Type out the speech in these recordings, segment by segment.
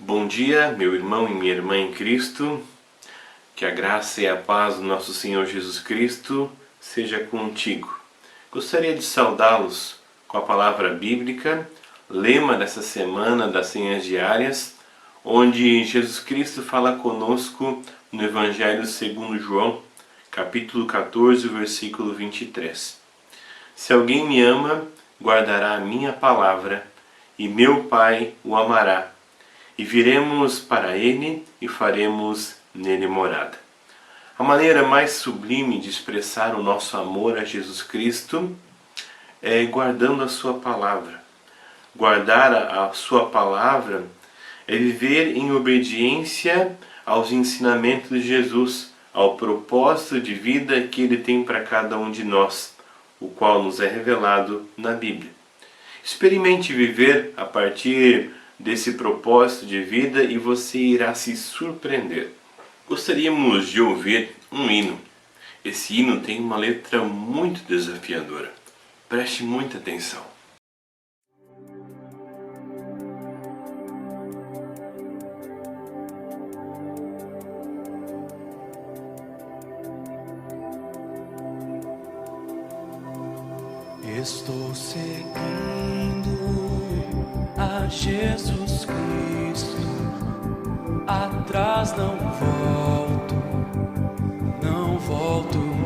Bom dia, meu irmão e minha irmã em Cristo. Que a graça e a paz do nosso Senhor Jesus Cristo seja contigo. Gostaria de saudá-los com a palavra bíblica, lema dessa semana das senhas diárias, onde Jesus Cristo fala conosco no Evangelho segundo João, capítulo 14, versículo 23. Se alguém me ama, guardará a minha palavra, e meu Pai o amará, e viremos para ele e faremos nele morada. A maneira mais sublime de expressar o nosso amor a Jesus Cristo é guardando a sua palavra. Guardar a sua palavra é viver em obediência aos ensinamentos de Jesus, ao propósito de vida que Ele tem para cada um de nós, o qual nos é revelado na Bíblia. Experimente viver a partir desse propósito de vida e você irá se surpreender. Gostaríamos de ouvir um hino. Esse hino tem uma letra muito desafiadora. Preste muita atenção. Estou seguindo a Jesus Cristo, atrás não volto, não volto não.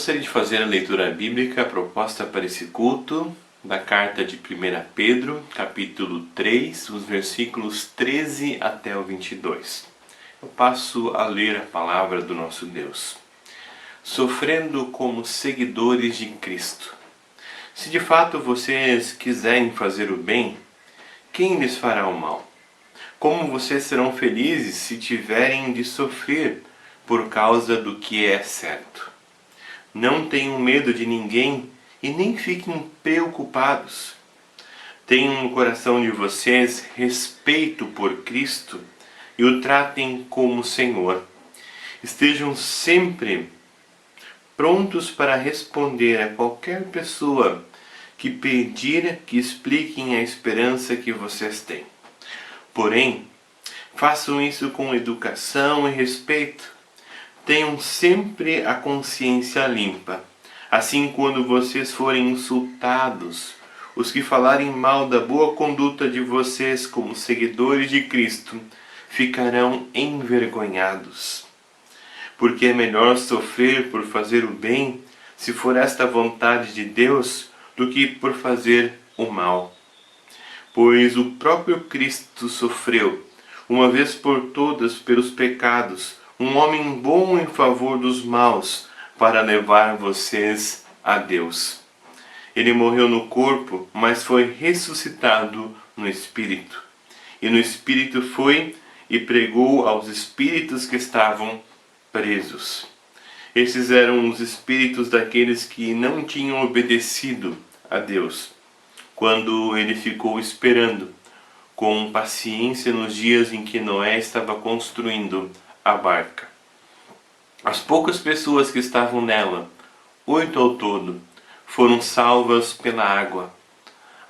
Gostaria de fazer a leitura bíblica proposta para esse culto da carta de 1 Pedro, capítulo 3, os versículos 13 até o 22. Eu passo a ler a palavra do nosso Deus. Sofrendo como seguidores de Cristo. Se de fato vocês quiserem fazer o bem, quem lhes fará o mal? Como vocês serão felizes se tiverem de sofrer por causa do que é certo? Não tenham medo de ninguém e nem fiquem preocupados. Tenham no coração de vocês respeito por Cristo e o tratem como Senhor. Estejam sempre prontos para responder a qualquer pessoa que pedir que expliquem a esperança que vocês têm. Porém, façam isso com educação e respeito. Tenham sempre a consciência limpa. Assim, quando vocês forem insultados, os que falarem mal da boa conduta de vocês como seguidores de Cristo ficarão envergonhados. Porque é melhor sofrer por fazer o bem, se for esta a vontade de Deus, do que por fazer o mal. Pois o próprio Cristo sofreu, uma vez por todas pelos pecados, um homem bom em favor dos maus, para levar vocês a Deus. Ele morreu no corpo, mas foi ressuscitado no Espírito. E no Espírito foi e pregou aos espíritos que estavam presos. Esses eram os espíritos daqueles que não tinham obedecido a Deus, quando ele ficou esperando com paciência nos dias em que Noé estava construindo a barca. As poucas pessoas que estavam nela, 8 ao todo, foram salvas pela água.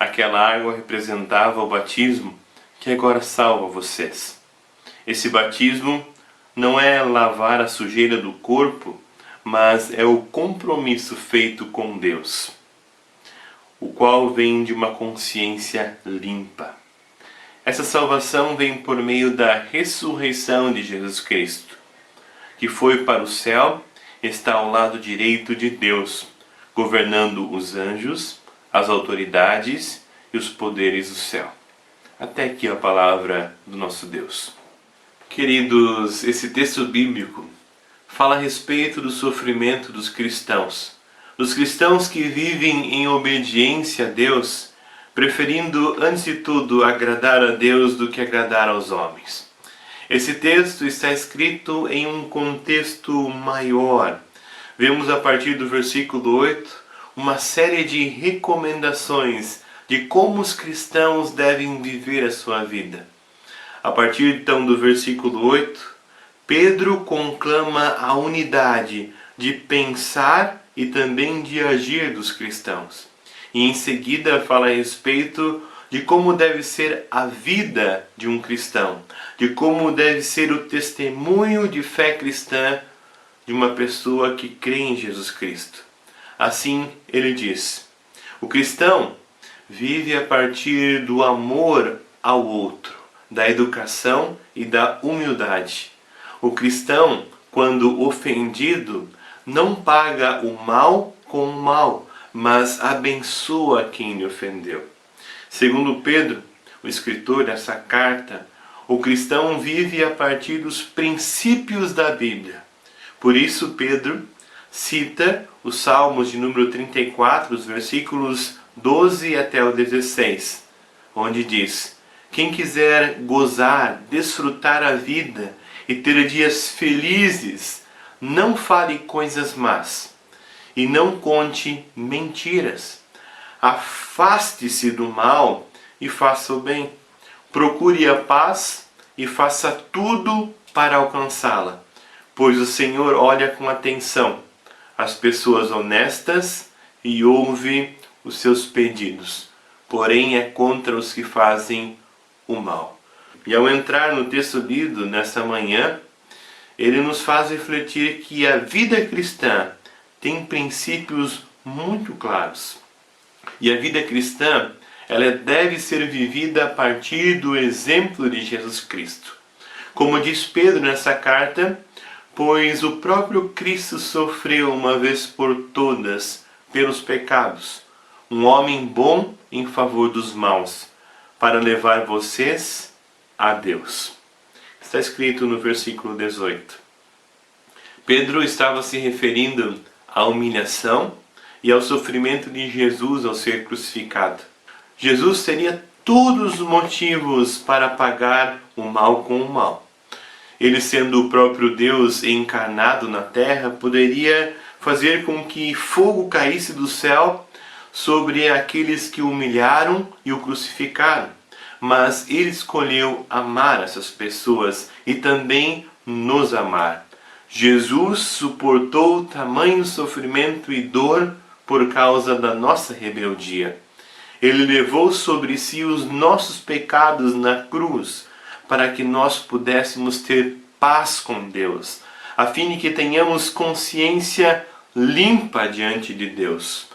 Aquela água representava o batismo que agora salva vocês. Esse batismo não é lavar a sujeira do corpo, mas é o compromisso feito com Deus, o qual vem de uma consciência limpa. Essa salvação vem por meio da ressurreição de Jesus Cristo, que foi para o céu e está ao lado direito de Deus, governando os anjos, as autoridades e os poderes do céu. Até aqui a palavra do nosso Deus. Queridos, esse texto bíblico fala a respeito do sofrimento dos cristãos que vivem em obediência a Deus, preferindo antes de tudo agradar a Deus do que agradar aos homens. Esse texto está escrito em um contexto maior. Vemos a partir do versículo 8 uma série de recomendações de como os cristãos devem viver a sua vida. A partir então do versículo 8, Pedro conclama a unidade de pensar e também de agir dos cristãos. E em seguida fala a respeito de como deve ser a vida de um cristão, de como deve ser o testemunho de fé cristã de uma pessoa que crê em Jesus Cristo. Assim ele diz: o cristão vive a partir do amor ao outro, da educação e da humildade. O cristão, quando ofendido, não paga o mal com o mal, mas abençoa quem lhe ofendeu. Segundo Pedro, o escritor dessa carta, o cristão vive a partir dos princípios da Bíblia. Por isso Pedro cita os Salmos de número 34, os versículos 12 até o 16, onde diz: quem quiser gozar, desfrutar a vida e ter dias felizes, não fale coisas más e não conte mentiras. Afaste-se do mal e faça o bem. Procure a paz e faça tudo para alcançá-la, pois o Senhor olha com atenção as pessoas honestas e ouve os seus pedidos, porém é contra os que fazem o mal. E ao entrar no texto lido nesta manhã, ele nos faz refletir que a vida cristã tem princípios muito claros. E a vida cristã, ela deve ser vivida a partir do exemplo de Jesus Cristo. Como diz Pedro nessa carta, pois o próprio Cristo sofreu uma vez por todas pelos pecados, um homem bom em favor dos maus, para levar vocês a Deus. Está escrito no versículo 18. Pedro estava se referindo à humilhação e ao sofrimento de Jesus ao ser crucificado. Jesus teria todos os motivos para pagar o mal com o mal. Ele, sendo o próprio Deus encarnado na terra, poderia fazer com que fogo caísse do céu sobre aqueles que o humilharam e o crucificaram. Mas ele escolheu amar essas pessoas e também nos amar. Jesus suportou tamanho sofrimento e dor por causa da nossa rebeldia. Ele levou sobre si os nossos pecados na cruz, para que nós pudéssemos ter paz com Deus, a fim de que tenhamos consciência limpa diante de Deus.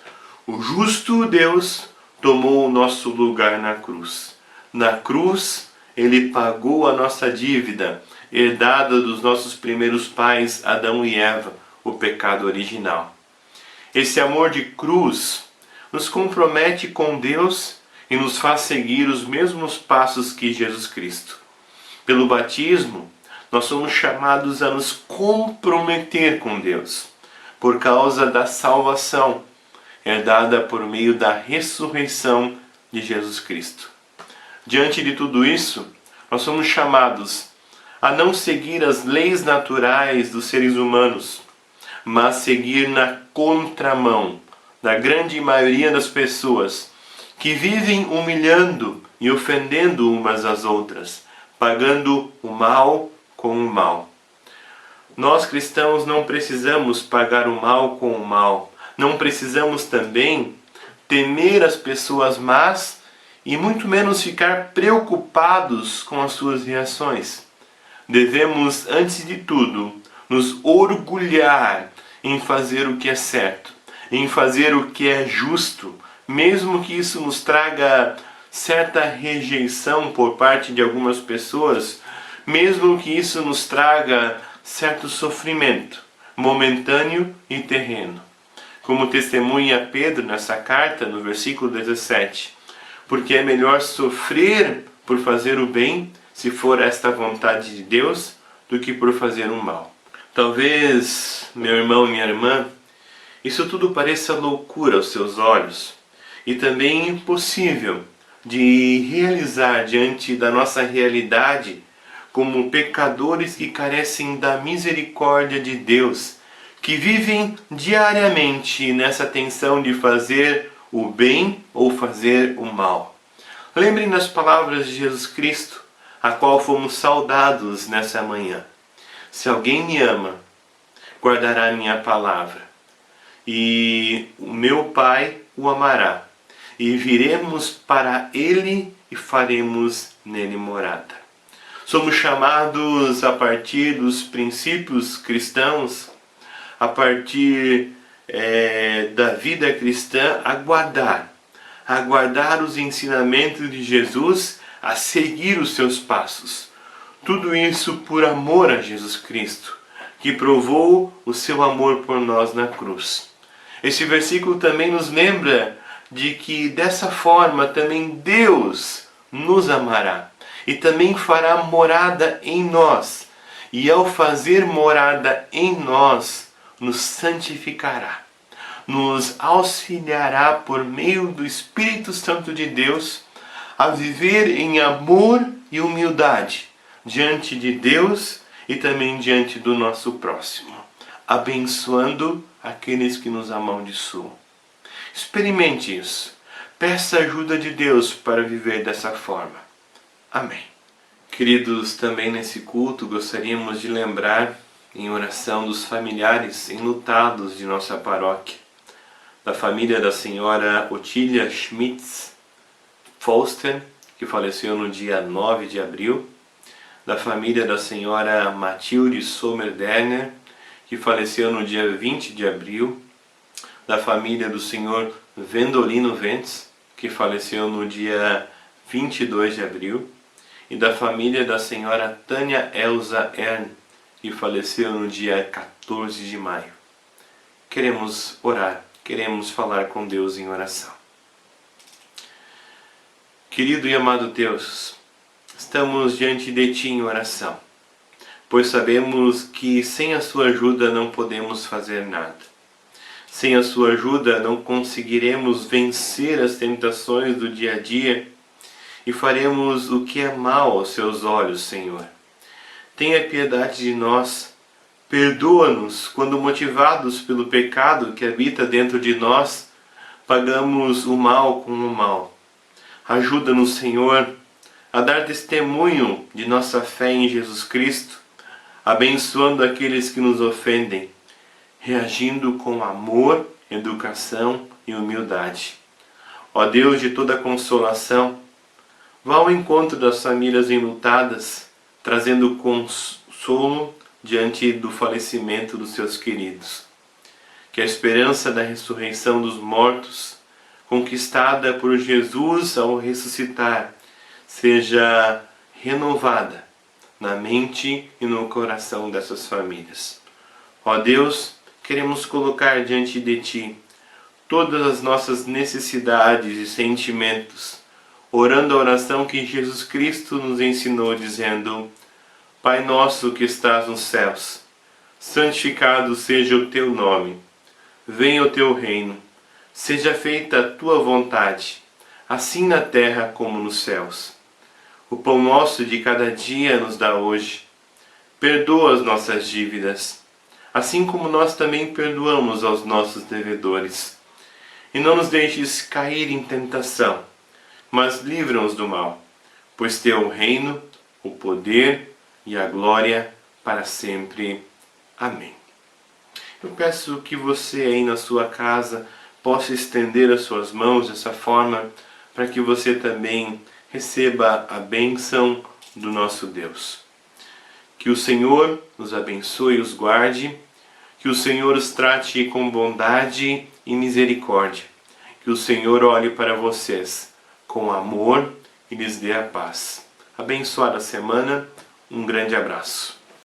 O justo Deus tomou o nosso lugar na cruz. Na cruz, ele pagou a nossa dívida, herdada dos nossos primeiros pais, Adão e Eva, o pecado original. Esse amor de cruz nos compromete com Deus e nos faz seguir os mesmos passos que Jesus Cristo. Pelo batismo, nós somos chamados a nos comprometer com Deus, por causa da salvação, herdada por meio da ressurreição de Jesus Cristo. Diante de tudo isso, nós somos chamados a não seguir as leis naturais dos seres humanos, mas seguir na contramão da grande maioria das pessoas que vivem humilhando e ofendendo umas às outras, pagando o mal com o mal. Nós cristãos não precisamos pagar o mal com o mal, não precisamos também temer as pessoas más e muito menos ficar preocupados com as suas reações. Devemos, antes de tudo, nos orgulhar em fazer o que é certo, em fazer o que é justo, mesmo que isso nos traga certa rejeição por parte de algumas pessoas, mesmo que isso nos traga certo sofrimento, momentâneo e terreno. Como testemunha Pedro nessa carta, no versículo 17, porque é melhor sofrer por fazer o bem, se for esta a vontade de Deus, do que por fazer o mal. Talvez, meu irmão e minha irmã, isso tudo pareça loucura aos seus olhos e também impossível de realizar diante da nossa realidade como pecadores que carecem da misericórdia de Deus, que vivem diariamente nessa tensão de fazer o bem ou fazer o mal. Lembrem das palavras de Jesus Cristo, a qual fomos saudados nessa manhã. Se alguém me ama, guardará a minha palavra, e o meu Pai o amará, e viremos para ele e faremos nele morada. Somos chamados a partir dos princípios cristãos, a partir da vida cristã, a guardar os ensinamentos de Jesus, a seguir os seus passos. Tudo isso por amor a Jesus Cristo, que provou o seu amor por nós na cruz. Esse versículo também nos lembra de que dessa forma também Deus nos amará e também fará morada em nós. E ao fazer morada em nós, nos santificará, nos auxiliará por meio do Espírito Santo de Deus a viver em amor e humildade diante de Deus e também diante do nosso próximo, abençoando aqueles que nos amaldiçoam. Experimente isso. Peça a ajuda de Deus para viver dessa forma. Amém. Queridos, também nesse culto gostaríamos de lembrar em oração dos familiares enlutados de nossa paróquia, da família da senhora Otília Schmitz Foster, que faleceu no dia 9 de abril, da família da senhora Matilde Sommerderner, que faleceu no dia 20 de abril, da família do senhor Vendolino Ventes, que faleceu no dia 22 de abril, e da família da senhora Tânia Elza Ern, e faleceu no dia 14 de maio. Queremos orar, queremos falar com Deus em oração. Querido e amado Deus, estamos diante de Ti em oração, pois sabemos que sem a Sua ajuda não podemos fazer nada. Sem a Sua ajuda não conseguiremos vencer as tentações do dia a dia e faremos o que é mal aos Seus olhos, Senhor. Tenha piedade de nós, perdoa-nos quando, motivados pelo pecado que habita dentro de nós, pagamos o mal com o mal. Ajuda-nos, Senhor, a dar testemunho de nossa fé em Jesus Cristo, abençoando aqueles que nos ofendem, reagindo com amor, educação e humildade. Ó Deus de toda consolação, vá ao encontro das famílias enlutadas, trazendo consolo diante do falecimento dos seus queridos. Que a esperança da ressurreição dos mortos, conquistada por Jesus ao ressuscitar, seja renovada na mente e no coração dessas famílias. Ó Deus, queremos colocar diante de Ti todas as nossas necessidades e sentimentos, orando a oração que Jesus Cristo nos ensinou, dizendo: Pai nosso que estás nos céus, santificado seja o Teu nome. Venha o Teu reino. Seja feita a Tua vontade, assim na terra como nos céus. O pão nosso de cada dia nos dá hoje. Perdoa as nossas dívidas, assim como nós também perdoamos aos nossos devedores. E não nos deixes cair em tentação, mas livra-nos do mal, pois Teu é o reino, o poder e a glória para sempre. Amém. Eu peço que você aí na sua casa possa estender as suas mãos dessa forma, para que você também receba a bênção do nosso Deus. Que o Senhor nos abençoe e os guarde, que o Senhor os trate com bondade e misericórdia, que o Senhor olhe para vocês com amor e lhes dê a paz. Abençoada semana, um grande abraço.